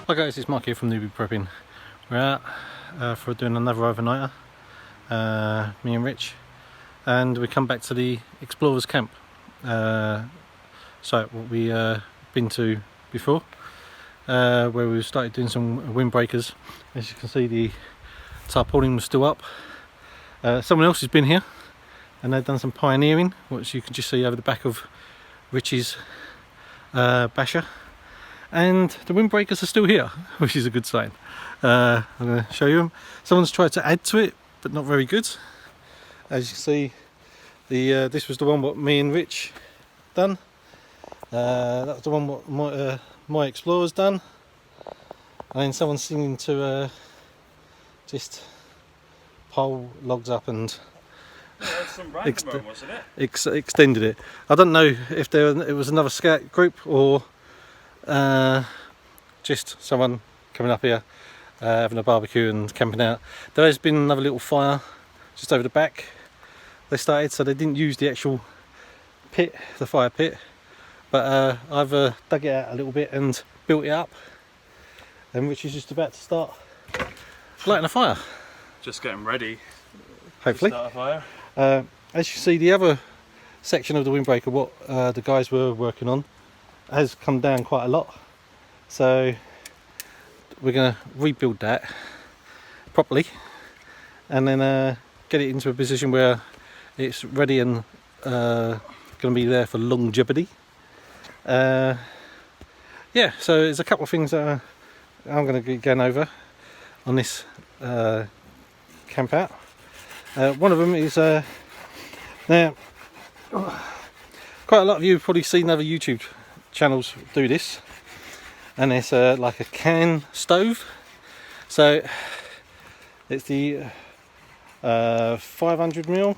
Hi guys, it's Mark here from Newbie Prepping. We're out for doing another overnighter, me and Rich, and we come back to the Explorers Camp, site what we been to before, where we started doing some windbreakers. As you can see, the tarpaulin was still up. Someone else has been here and they've done some pioneering, which you can just see over the back of Rich's Basha. And the windbreakers are still here, which is a good sign. I'm going to show you them. Someone's tried to add to it, but not very good. As you can see, this was the one what me and Rich done. That was the one what my Explorer's done. And then someone's seeming to just pole logs up and some random one, wasn't it? Extended it. I don't know if it was another scout group or just someone coming up here having a barbecue and camping out. There has been another little fire just over the back they started, so they didn't use the actual pit, the fire pit, but I've dug it out a little bit and built it up, and Rich is just about to start lighting a fire. Just getting ready, hopefully to start a as fire. you see, the other section of the windbreaker what the guys were working on has come down quite a lot, so we're going to rebuild that properly and then get it into a position where it's ready and going to be there for longevity. Yeah, so there's a couple of things that I'm going to be going over on this camp out. One of them is now quite a lot of you have probably seen other YouTube channels do this, and it's like a can stove. So it's the 500ml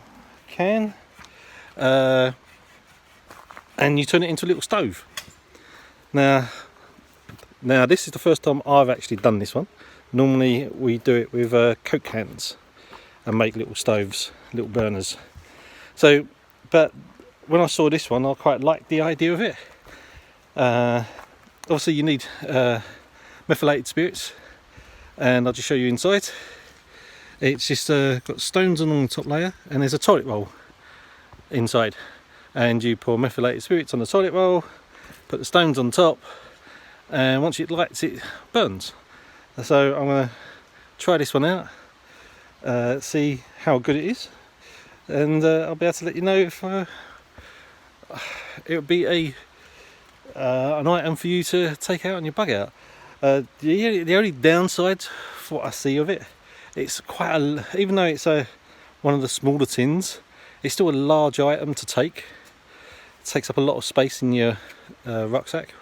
can, and you turn it into a little stove. Now this is the first time I've actually done this one. Normally we do it with Coke cans and make little stoves, little burners. So, but when I saw this one, I quite liked the idea of it. Obviously you need methylated spirits, and I'll just show you inside. It's just got stones along the top layer, and there's a toilet roll inside, and you pour methylated spirits on the toilet roll, put the stones on top, and once it lights it burns. So I'm going to try this one out, see how good it is, and I'll be able to let you know if it would be an item for you to take out on your bug out. The only downside for what I see of it, it's quite even though it's one of the smaller tins, it's still a large item to take. It takes up a lot of space in your rucksack,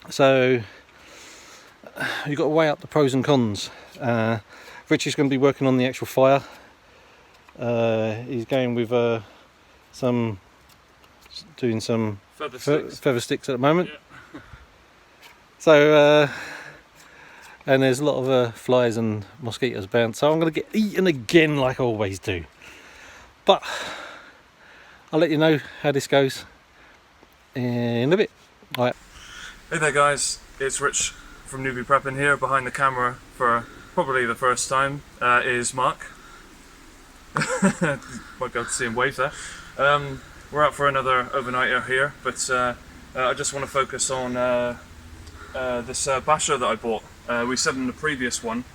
so you've got to weigh up the pros and cons. Rich is going to be working on the actual fire. He's going with doing some feather sticks at the moment. Yeah. So and there's a lot of flies and mosquitoes bound, so I'm going to get eaten again like I always do. But I'll let you know how this goes in a bit. All right. Hey there guys, it's Rich from Newbie Prepping here. Behind the camera for probably the first time is Mark. Might go to see him wave there. We're out for another overnighter here, but I just want to focus on this Basha that I bought. We said in the previous one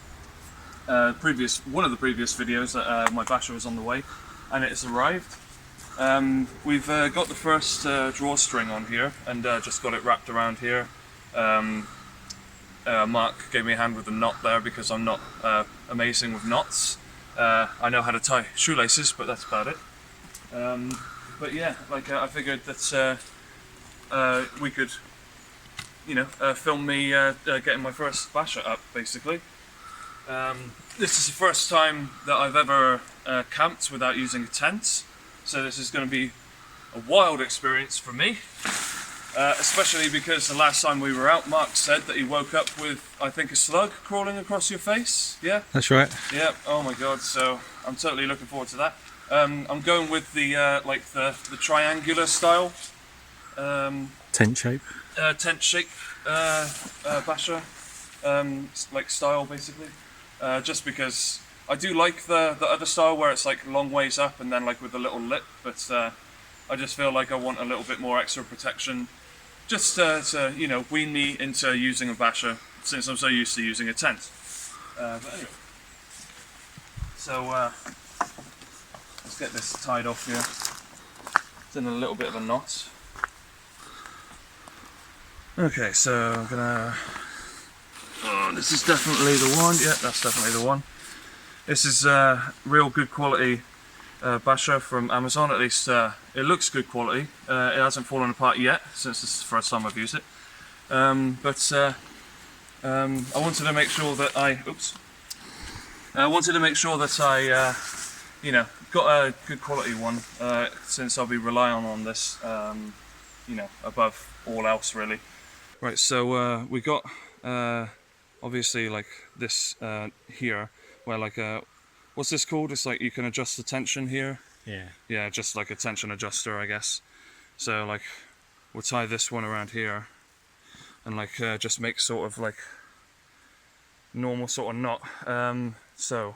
of the previous videos that my Basha was on the way, and it's arrived. We've got the first drawstring on here, and just got it wrapped around here. Mark gave me a hand with the knot there because I'm not amazing with knots. I know how to tie shoelaces, but that's about it. But yeah, like I figured that we could, film me getting my first Basha up, basically. This is the first time that I've ever camped without using a tent, so this is going to be a wild experience for me, especially because the last time we were out, Mark said that he woke up with, I think, a slug crawling across your face. Yeah? That's right. Yeah, oh my god, so I'm totally looking forward to that. I'm going with the the triangular style tent shape. Tent shape Basha like style basically, just because I do like the other style where it's like long ways up and then like with a little lip, but I just feel like I want a little bit more extra protection, just to you know, wean me into using a Basha since I'm so used to using a tent. But anyway, so let's get this tied off here. It's in a little bit of a knot. Okay, so I'm gonna. Oh, this is definitely the one. Yeah, that's definitely the one. This is real good quality Basha from Amazon. At least it looks good quality. It hasn't fallen apart yet since this is the first time I've used it. But I wanted to make sure that I. Oops. I wanted to make sure that I, you know, got a good quality one since I'll be relying on this, you know, above all else really. Right, so we got obviously like this here, where like what's this called? It's like you can adjust the tension here. Yeah. Yeah, just like a tension adjuster, I guess. So like we'll tie this one around here, and like just make sort of like normal sort of knot. So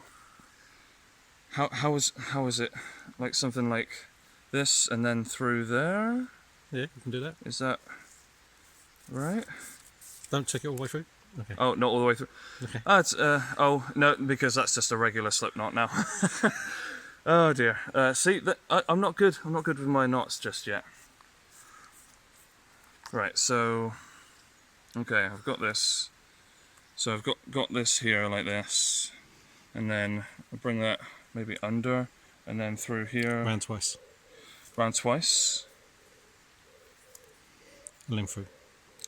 how is it like something like this and then through there? Yeah, you can do that. Is that right? Don't check it all the way through. Okay. Oh, not all the way through. Okay. Ah, it's oh no, because that's just a regular slip knot now. Oh dear. See, I'm not good. I'm not good with my knots just yet. Right. So, okay, I've got this. So I've got this here like this, and then I bring that maybe under, and then through here. Round twice. Round twice. And then through.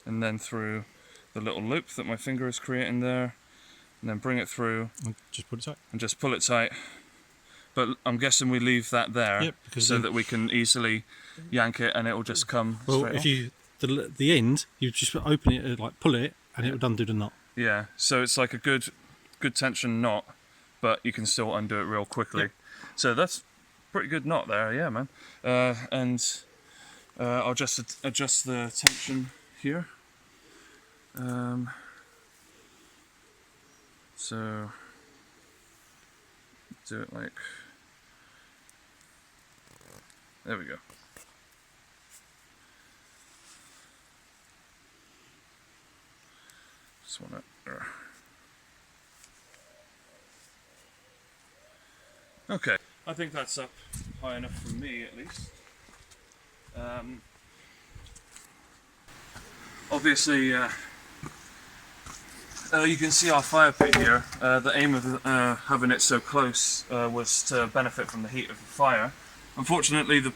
And then through the little loop that my finger is creating there, and then bring it through. And just put it tight. And just pull it tight. But I'm guessing we leave that there, yep, because so that we can easily yank it and it will just come straight off. You the end, you just open it, like pull it, and it will undo the knot. Yeah, so it's like a good tension knot, but you can still undo it real quickly. Yep. So that's pretty good knot there, yeah, man. And I'll just adjust the tension here. So do it like, there we go. Just want to. Okay, I think that's up high enough for me at least. Obviously, you can see our fire pit here. The aim of having it so close was to benefit from the heat of the fire. Unfortunately, the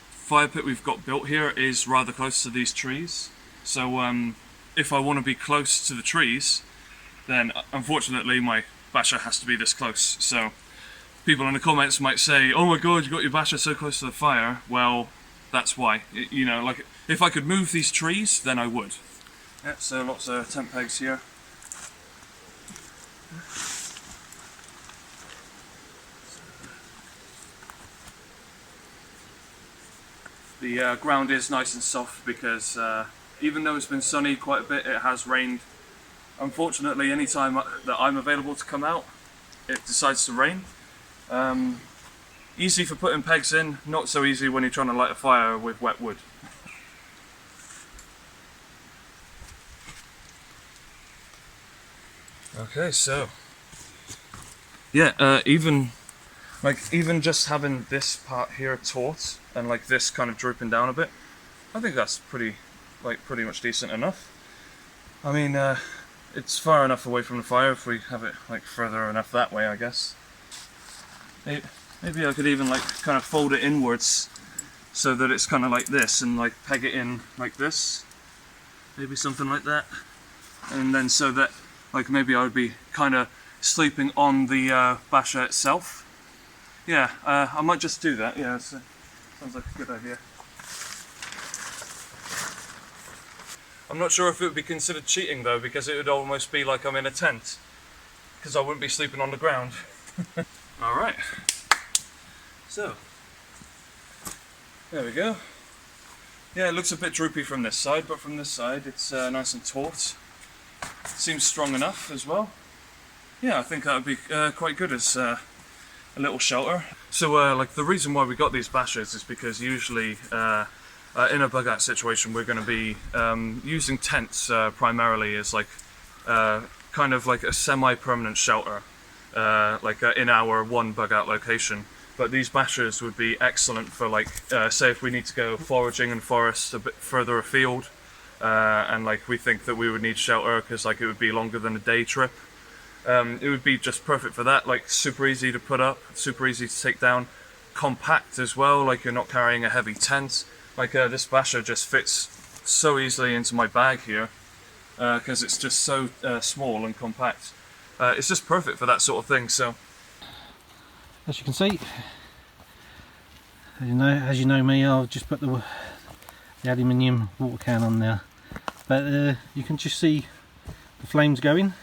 fire pit we've got built here is rather close to these trees. So if I want to be close to the trees, then unfortunately my Basha has to be this close. So people in the comments might say, "Oh my god, you got your Basha so close to the fire." Well, that's why. You know, like if I could move these trees, then I would. Yeah, so lots of tent pegs here. The ground is nice and soft because even though it's been sunny quite a bit, it has rained. Unfortunately, any time that I'm available to come out, it decides to rain. Easy for putting pegs in, not so easy when you're trying to light a fire with wet wood. Okay, so yeah, even just having this part here taut and like this kind of drooping down a bit, I think that's pretty much decent enough. I mean, it's far enough away from the fire if we have it like further enough that way, I guess. Maybe I could even like kind of fold it inwards so that it's kind of like this and like peg it in like this. Maybe something like that. And then so that like maybe I would be kind of sleeping on the Basha itself. Yeah, I might just do that. Yeah, sounds like a good idea. I'm not sure if it would be considered cheating though, because it would almost be like I'm in a tent, because I wouldn't be sleeping on the ground. Alright, so there we go. Yeah, it looks a bit droopy from this side, but from this side it's nice and taut. Seems strong enough as well. Yeah, I think that would be quite good as a little shelter. So like the reason why we got these Bashas is because usually in a bug out situation we're going to be using tents primarily as like kind of like a semi-permanent shelter, like in our one bug out location. But these Bashas would be excellent for like say if we need to go foraging in forests a bit further afield, and like we think that we would need shelter because like it would be longer than a day trip. It would be just perfect for that, like super easy to put up, super easy to take down, compact as well, like you're not carrying a heavy tent. Like this Basha just fits so easily into my bag here because it's just so small and compact. It's just perfect for that sort of thing. So as you can see, as you know me, I'll just put the aluminium water can on there, but you can just see the flames going.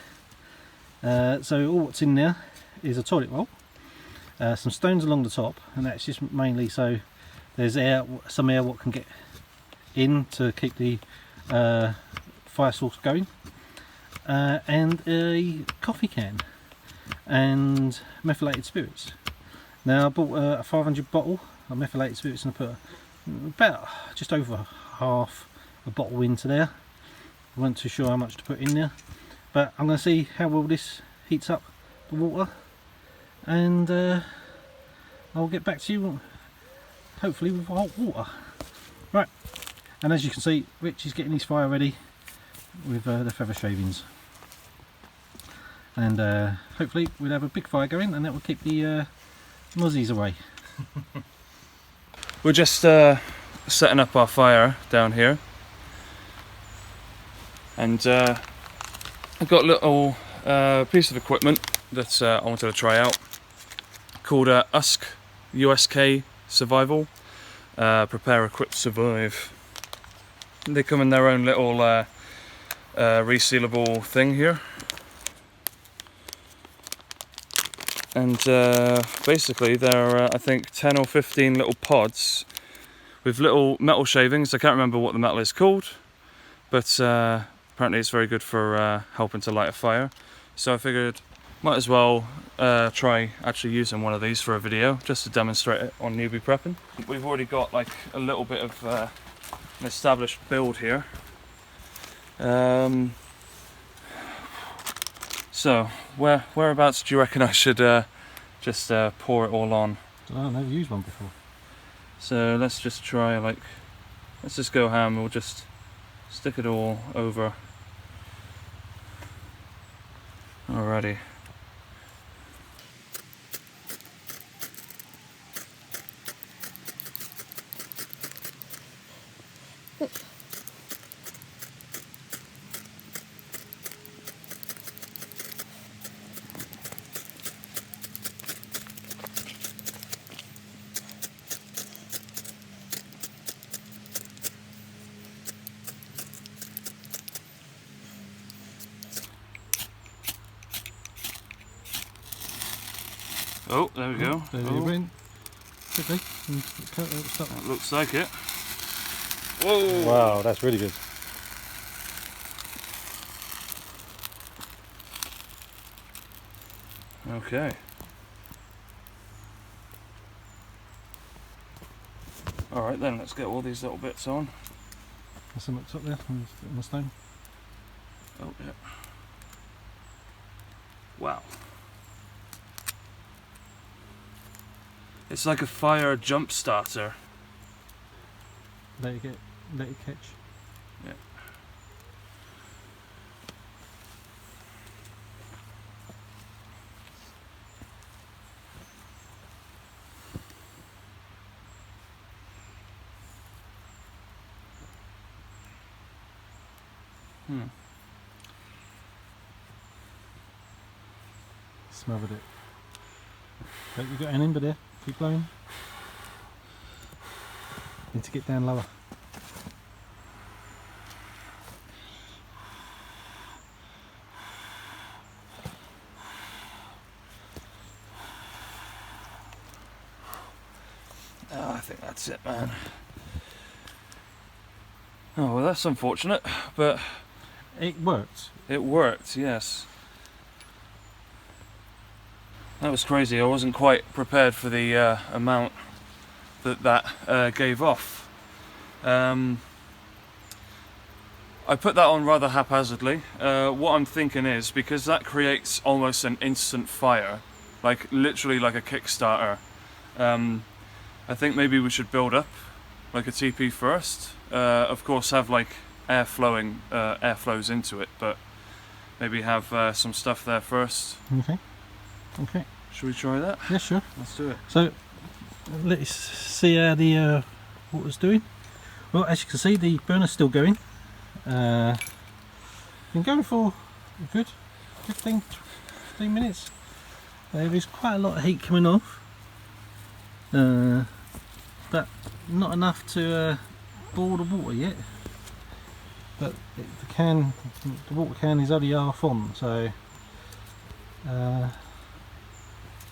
So all what's in there is a toilet roll, some stones along the top, and that's just mainly so there's some air what can get in to keep the fire source going, and a coffee can and methylated spirits. Now I bought a 500 bottle of methylated spirits and I put about just over half a bottle into there. I wasn't too sure how much to put in there, but I'm going to see how well this heats up the water, and I'll get back to you hopefully with hot water. Right, and as you can see, Rich is getting his fire ready with the feather shavings, and hopefully we'll have a big fire going and that will keep the muzzies away. we're just setting up our fire down here, and I've got a little piece of equipment that I wanted to try out called USK Survival. Prepare, equip, survive. They come in their own little resealable thing here, and basically they're I think 10 or 15 little pods with little metal shavings. I can't remember what the metal is called, but apparently it's very good for helping to light a fire. So I figured might as well try actually using one of these for a video just to demonstrate it on Newbie Prepping. We've already got like a little bit of an established build here. So whereabouts do you reckon I should just pour it all on? I've never used one before. So let's just try, like, let's just go ham. We'll just stick it all over. Alrighty. Oh, there we go. There you went. Okay. That looks like it. Whoa! Wow, that's really good. Okay. Alright then, let's get all these little bits on. There's some up there on the stone. Oh, yeah. Wow. It's like a fire jump starter. Let it catch. Yeah. Smothered it. But you got an ember there. Keep blowing. Need to get down lower. Oh, I think that's it, man. Oh well, that's unfortunate, but It worked. it worked. Yes. That was crazy. I wasn't quite prepared for the amount that gave off. I put that on rather haphazardly. What I'm thinking is, because that creates almost an instant fire, like literally like a Kickstarter, I think maybe we should build up like a TP first. Of course have like air flows into it, but maybe have some stuff there first. Okay. Okay. Should we try that? Yeah, sure. Let's do it. So let's see how the water's doing. Well, as you can see, the burner's still going. Been going for a good 15 minutes. There's quite a lot of heat coming off, but not enough to boil the water yet. But the water can is only half on, so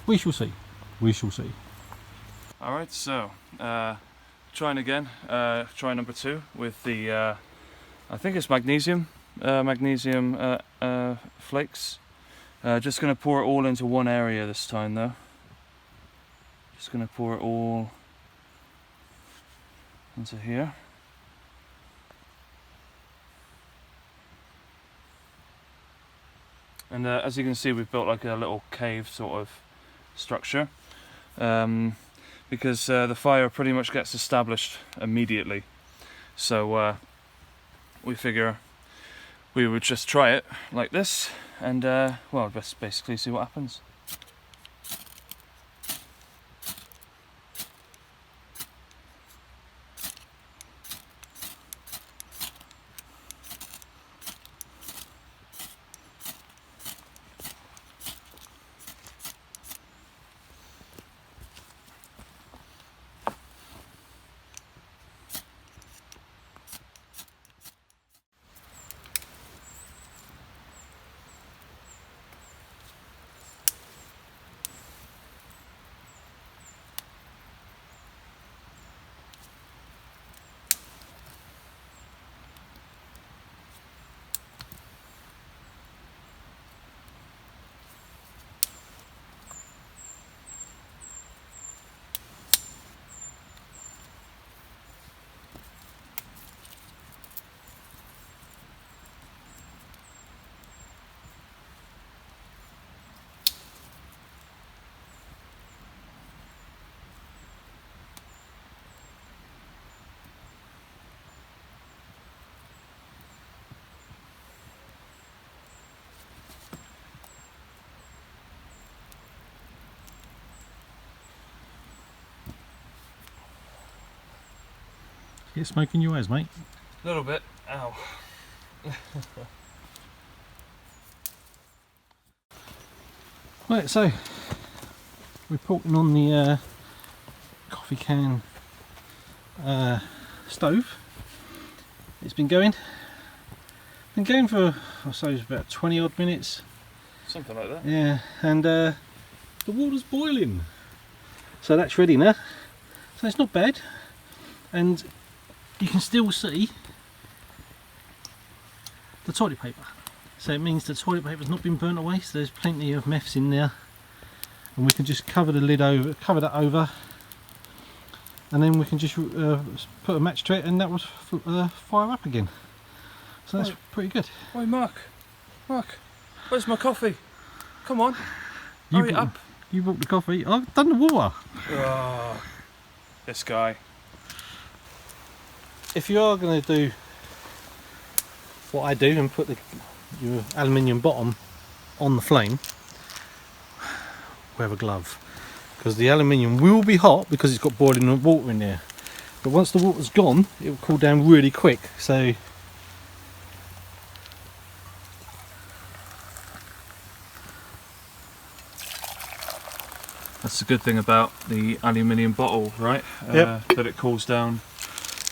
we shall see. We shall see. Alright, so trying again, try number 2 with the I think it's magnesium flakes. Just going to pour it all into one area this time though. Just going to pour it all into here. And as you can see, we've built like a little cave sort of structure, because the fire pretty much gets established immediately. So we figure we would just try it like this, and well, just basically see what happens. Get smoke in your eyes, mate. A little bit. Ow. Right, so reporting on the coffee can stove. It's been going for, I suppose, about 20 odd minutes. Something like that. Yeah, and the water's boiling. So that's ready now. So it's not bad. And you can still see the toilet paper. So it means the toilet paper's not been burnt away, so there's plenty of meths in there. And we can just cover the lid over, cover that over, and then we can just put a match to it, and that will fire up again. So that's pretty good. Oi, Mark, where's my coffee? Come on, hurry up. You brought the coffee. I've done the water. Oh, this guy. If you are going to do what I do and put your aluminium bottom on the flame, wear a glove, because the aluminium will be hot because it's got boiling water in there. But once the water's gone, it will cool down really quick. So that's the good thing about the aluminium bottle, right? Yep. That it cools down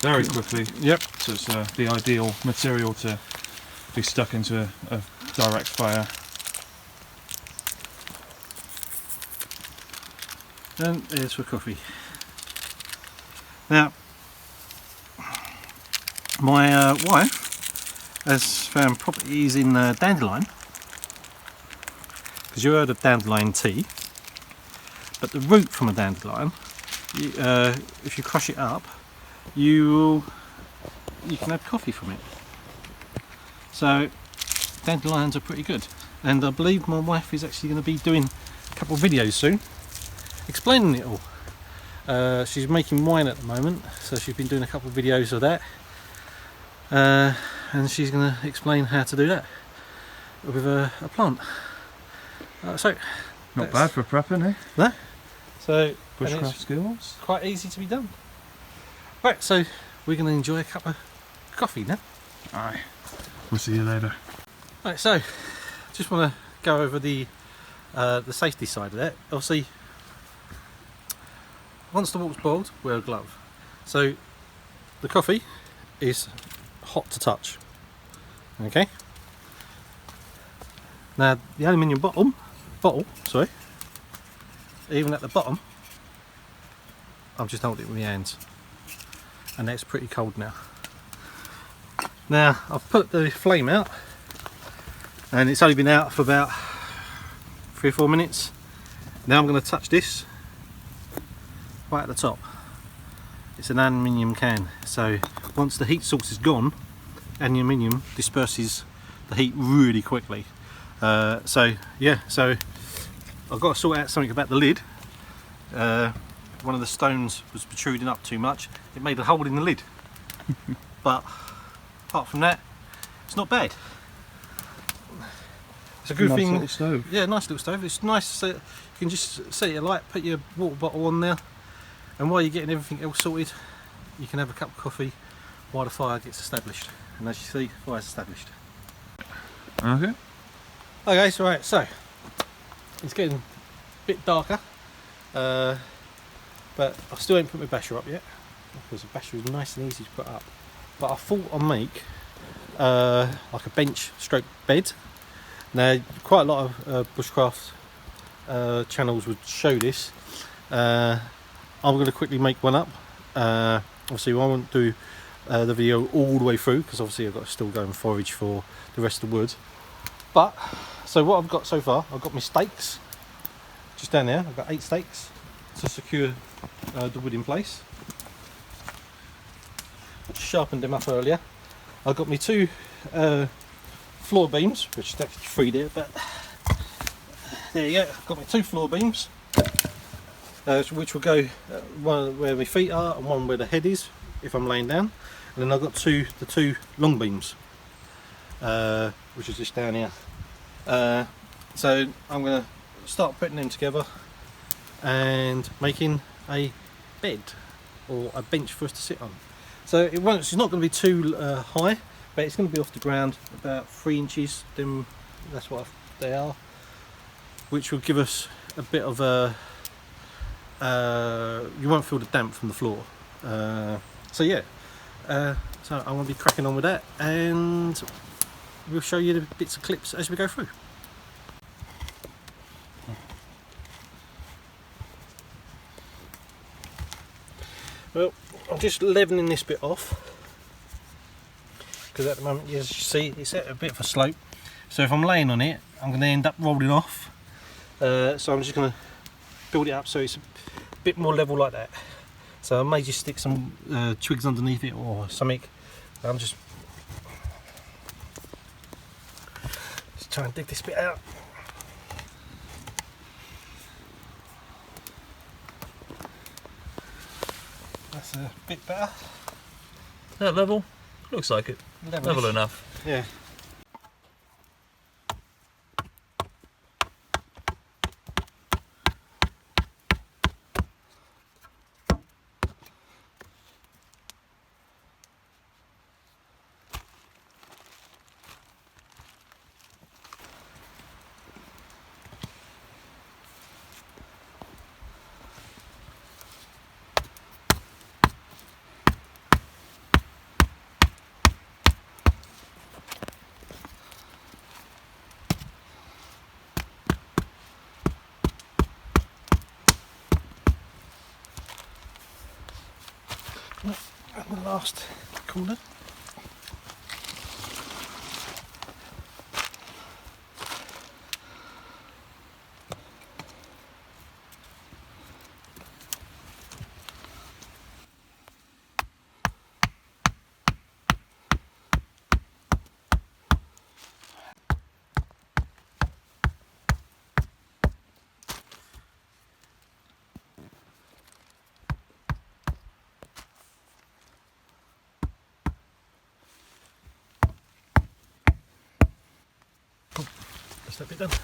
very quickly. Yep. So it's the ideal material to be stuck into a direct fire. And there's for coffee. Now, My wife has found properties in dandelion, because you heard of dandelion tea, but the root from a dandelion, if you crush it up, you can have coffee from it. So dandelions are pretty good, and I believe my wife is actually going to be doing a couple of videos soon explaining it all. She's making wine at the moment, so she's been doing a couple of videos of that, and she's going to explain how to do that with a plant. So Not bad for prepping, eh? No? So Bushcraft skills. Quite easy to be done. Right, so we're going to enjoy a cup of coffee now. Aye. We'll see you later. Right, so just want to go over the safety side of that. Obviously, once the water's boiled, wear a glove. So the coffee is hot to touch. Okay. Now the aluminium bottle, sorry, even at the bottom, I'm just holding it with my hands, and that's pretty cold now. Now I've put the flame out, and it's only been out for about 3 or 4 minutes. Now I'm going to touch this right at the top. It's an aluminium can, so once the heat source is gone, aluminium disperses the heat really quickly. So yeah, so I've got to sort out something about the lid. One of the stones was protruding up too much. It made a hole in the lid. But apart from that, it's not bad. It's a good Nice thing. little stove. Yeah, nice little stove. It's nice that you can just set it alight, put your water bottle on there, and while you're getting everything else sorted, you can have a cup of coffee while the fire gets established. And as you see, the fire's established. Okay. Okay, so right, so it's getting a bit darker, but I still ain't put my basher up yet, because the basher is nice and easy to put up. But I thought I'd make like a bench stroke bed. Now quite a lot of bushcraft channels would show this. I'm going to quickly make one up. Obviously I won't do the video all the way through, because obviously I've got to still go and forage for the rest of the wood. But so what I've got so far, I've got my stakes just down there. I've got 8 stakes to secure the wood in place. Sharpened them up earlier. I've got my 2 floor beams, which is actually 3 there, but there you go. I've got my 2 floor beams, which will go one where my feet are and one where the head is if I'm laying down. And then I've got the 2 long beams, which is just down here. So I'm going to start putting them together and making a bed or a bench for us to sit on. So it's not going to be too high, but it's going to be off the ground about 3 inches. Then that's what they are, which will give us a bit of a. You won't feel the damp from the floor. So yeah, so I'm going to be cracking on with that, and we'll show you the bits of clips as we go through. Well, I'm just leveling this bit off, because at the moment, as you see, it's at a bit of a slope. So if I'm laying on it, I'm going to end up rolling off. So I'm just going to build it up so it's a bit more level like that. So I may just stick some twigs underneath it or something. I'm just try and dig this bit out. That's a bit better. That level? Looks like it. Level enough. Yeah. And the last corner. that bit done.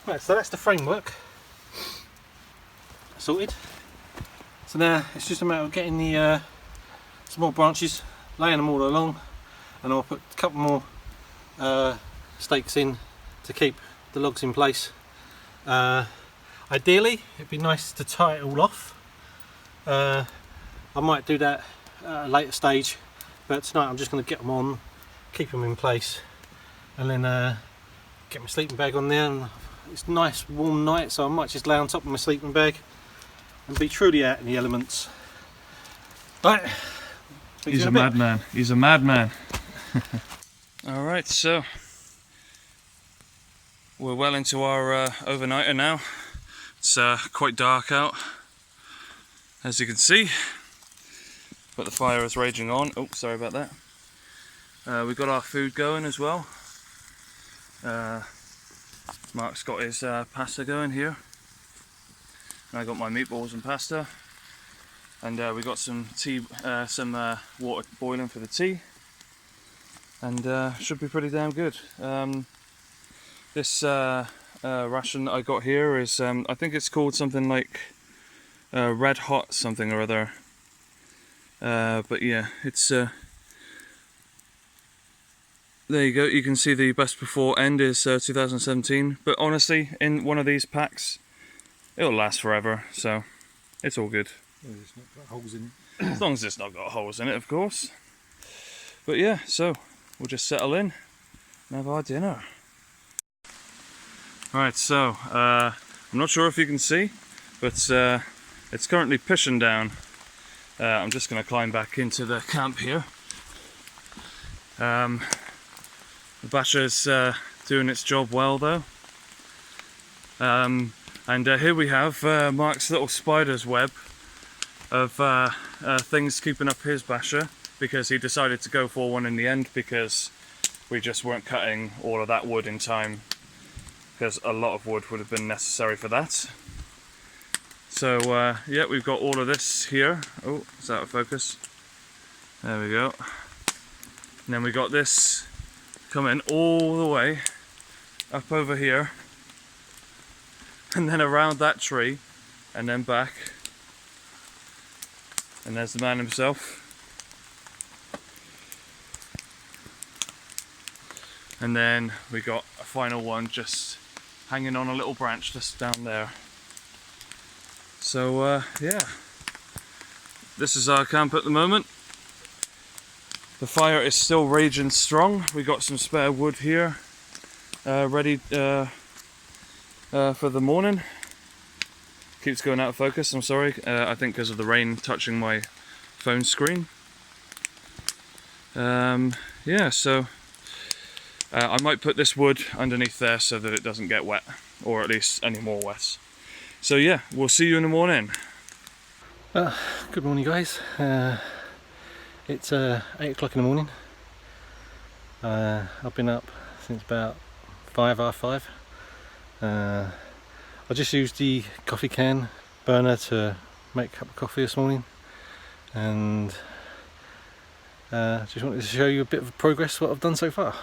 Right, so that's the framework sorted. So now it's just a matter of getting the small branches, laying them all along, and I'll put a couple more stakes in to keep the logs in place. Ideally it'd be nice to tie it all off. I might do that at a later stage, but tonight I'm just going to get them on, keep them in place, and then get my sleeping bag on there. And it's a nice warm night, so I might just lay on top of my sleeping bag and be truly out in the elements. Right. He's a madman. He's a madman. Alright, so we're well into our overnighter now. It's quite dark out, as you can see, but the fire is raging on. Oh, sorry about that. We've got our food going as well. Mark's got his pasta going here. And I got my meatballs and pasta. And we got some tea, some water boiling for the tea. And should be pretty damn good. This ration that I got here is, I think it's called something like Red Hot something or other. But yeah, it's there you go. You can see the best before end is 2017. But honestly, in one of these packs, it'll last forever. So it's all good. It's not got holes in it. As long as it's not got holes in it, of course. But yeah, so we'll just settle in and have our dinner. Right, so I'm not sure if you can see, but it's currently pissing down. I'm just going to climb back into the camp here. Basha's doing its job well though. And here we have Mark's little spider's web of things keeping up his Basha, because he decided to go for one in the end because we just weren't cutting all of that wood in time, because a lot of wood would have been necessary for that. So yeah, we've got all of this here. Oh, it's out of focus. There we go. And then we got this coming all the way up over here, and then around that tree, and then back. And there's the man himself. And then we got a final one just hanging on a little branch just down there. So yeah, this is our camp at the moment. The fire is still raging strong. We got some spare wood here ready for the morning. Keeps going out of focus, I'm sorry. I think because of the rain touching my phone screen. Yeah, so I might put this wood underneath there so that it doesn't get wet, or at least any more wet. So yeah, we'll see you in the morning. Good morning guys. It's 8 o'clock in the morning. I've been up since about 5:30. I just used the coffee can burner to make a cup of coffee this morning, and just wanted to show you a bit of progress what I've done so far.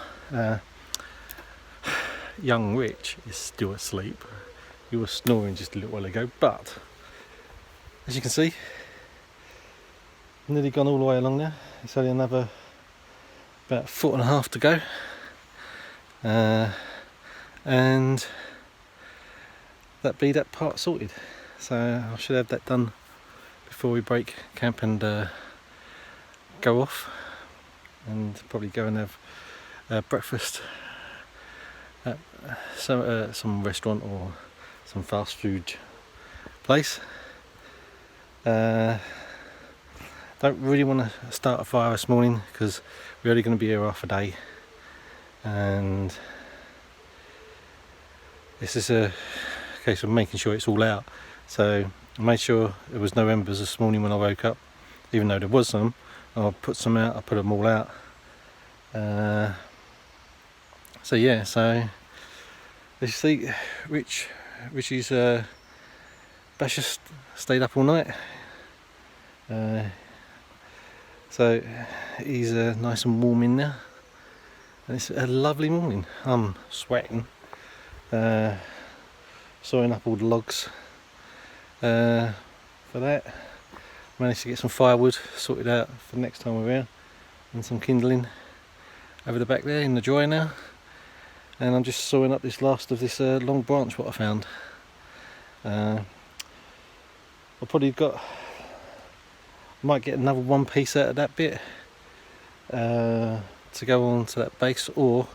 Young Rich is still asleep. He was snoring just a little while ago, but as you can see, nearly gone all the way along there. It's only another about 1.5 feet to go, and that part sorted. So I should have that done before we break camp and go off, and probably go and have breakfast at some restaurant or some fast food place. Don't really want to start a fire this morning because we're only going to be here half a day, and this is a case of making sure it's all out. So I made sure there was no embers this morning when I woke up, even though there was some. I put some out, I put them all out. So yeah, so as you see, Richie's Basha stayed up all night. So he's nice and warm in there, and it's a lovely morning. I'm sweating sawing up all the logs for that. Managed to get some firewood sorted out for next time we're around, and some kindling over the back there in the dryer now. And I'm just sawing up this last of this long branch what I found. I've probably might get another one piece out of that bit to go on to that base, or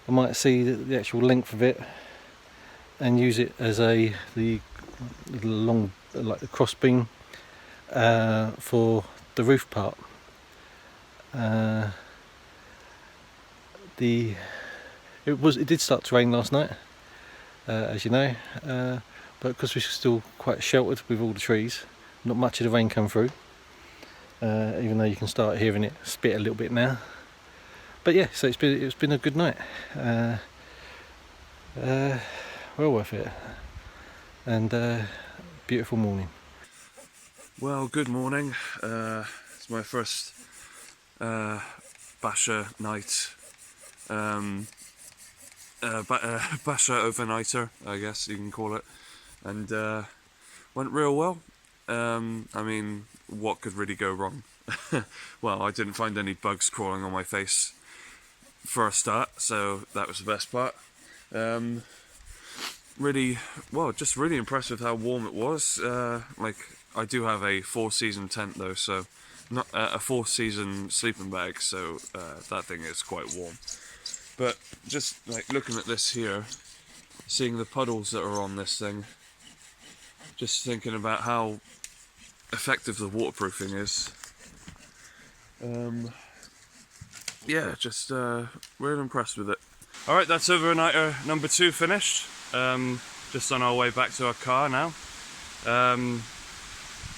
I might see the actual length of it and use it as the long, like the cross beam for the roof part. It did start to rain last night, as you know, but because we're still quite sheltered with all the trees, not much of the rain come through, even though you can start hearing it spit a little bit now. But yeah, so it's been a good night, well worth it, and beautiful morning. Well, good morning. It's my first Basha night, Basha overnighter, I guess you can call it, and went real well. I mean, what could really go wrong? Well, I didn't find any bugs crawling on my face for a start, so that was the best part. Really, well, just really impressed with how warm it was. Like, I do have a 4-season tent though, so not a 4-season sleeping bag, so that thing is quite warm. But just like looking at this here, seeing the puddles that are on this thing, just thinking about how effective the waterproofing is. Yeah, just really impressed with it. Alright, that's overnighter number 2 finished. Just on our way back to our car now.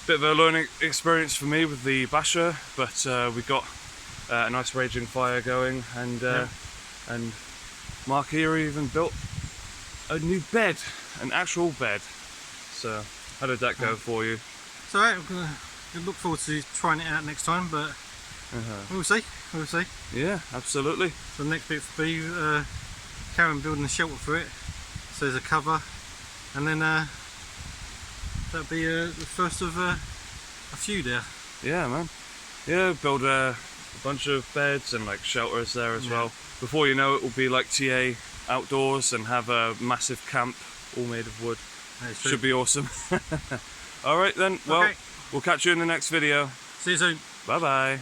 Bit of a learning experience for me with the Basha, but we got a nice raging fire going, and Mark here even built a new bed, an actual bed. So how did that go for you? It's alright, I'm gonna look forward to trying it out next time, but we'll see. Yeah, absolutely. So the next bit will be Karen building a shelter for it, so there's a cover, and then that'll be the first of a few there. Yeah, man. Yeah, build a bunch of beds and like shelters there as well. Before you know it, will be like TA outdoors and have a massive camp all made of wood. Should be awesome. Alright then, well, we'll catch you in the next video. See you soon. Bye bye.